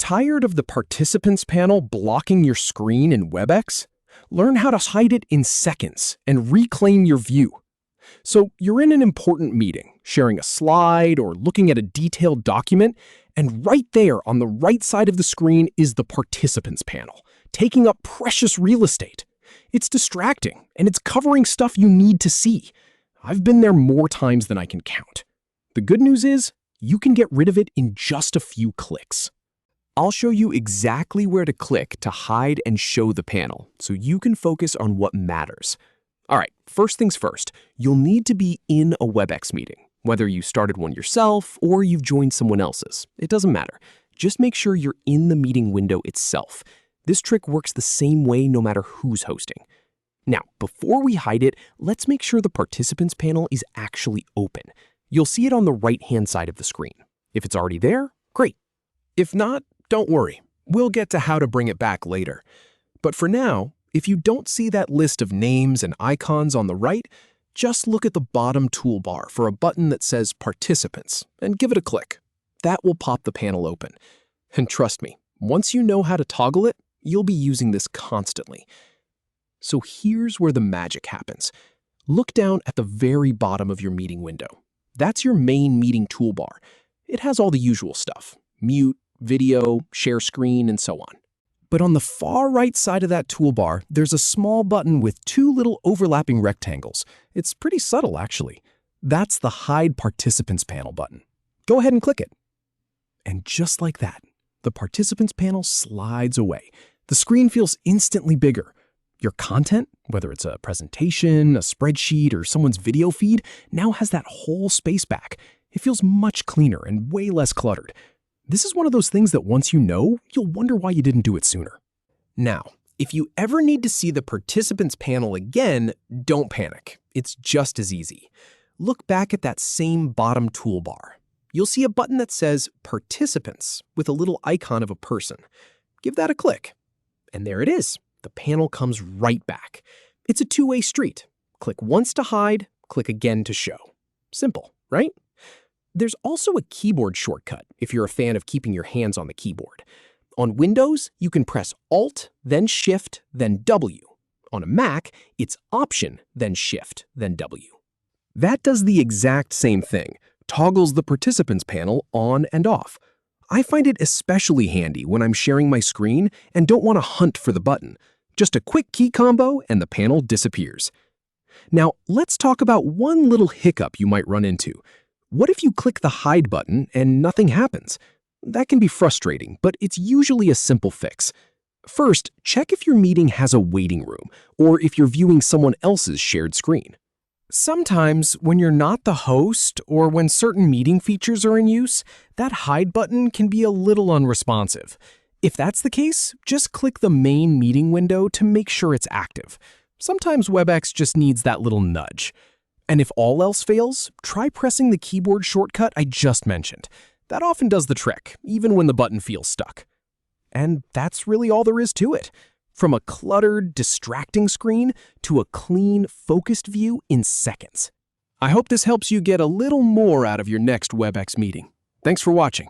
Tired of the participants panel blocking your screen in Webex? Learn how to hide it in seconds and reclaim your view. So you're in an important meeting, sharing a slide or looking at a detailed document, and right there on the right side of the screen is the participants panel, taking up precious real estate. It's distracting, and it's covering stuff you need to see. I've been there more times than I can count. The good news is, you can get rid of it in just a few clicks. I'll show you exactly where to click to hide and show the panel, so you can focus on what matters. All right, first things first, you'll need to be in a Webex meeting. Whether you started one yourself or you've joined someone else's, it doesn't matter. Just make sure you're in the meeting window itself. This trick works the same way no matter who's hosting. Now, before we hide it, let's make sure the participants panel is actually open. You'll see it on the right-hand side of the screen. If it's already there, great. If not, don't worry. We'll get to how to bring it back later. But for now, if you don't see that list of names and icons on the right, just look at the bottom toolbar for a button that says Participants and give it a click. That will pop the panel open. And trust me, once you know how to toggle it, you'll be using this constantly. So here's where the magic happens. Look down at the very bottom of your meeting window. That's your main meeting toolbar. It has all the usual stuff: mute, video, share screen, and so on. But on the far right side of that toolbar, there's a small button with two little overlapping rectangles. It's pretty subtle, actually. That's the Hide Participants Panel button. Go ahead and click it. And just like that, the Participants panel slides away. The screen feels instantly bigger. Your content, whether it's a presentation, a spreadsheet, or someone's video feed, now has that whole space back. It feels much cleaner and way less cluttered. This is one of those things that once you know, you'll wonder why you didn't do it sooner. Now, if you ever need to see the participants panel again, don't panic. It's just as easy. Look back at that same bottom toolbar. You'll see a button that says Participants with a little icon of a person. Give that a click. And there it is. The panel comes right back. It's a two-way street. Click once to hide, click again to show. Simple, right? There's also a keyboard shortcut if you're a fan of keeping your hands on the keyboard. On Windows, you can press Alt, then Shift, then W. On a Mac, it's Option, then Shift, then W. That does the exact same thing, toggles the participants panel on and off. I find it especially handy when I'm sharing my screen and don't want to hunt for the button. Just a quick key combo and the panel disappears. Now, let's talk about one little hiccup you might run into. What if you click the Hide button and nothing happens? That can be frustrating, but it's usually a simple fix. First, check if your meeting has a waiting room or if you're viewing someone else's shared screen. Sometimes, when you're not the host or when certain meeting features are in use, that Hide button can be a little unresponsive. If that's the case, just click the main meeting window to make sure it's active. Sometimes Webex just needs that little nudge. And if all else fails, try pressing the keyboard shortcut I just mentioned. That often does the trick, even when the button feels stuck. And that's really all there is to it. From a cluttered, distracting screen to a clean, focused view in seconds. I hope this helps you get a little more out of your next Webex meeting. Thanks for watching.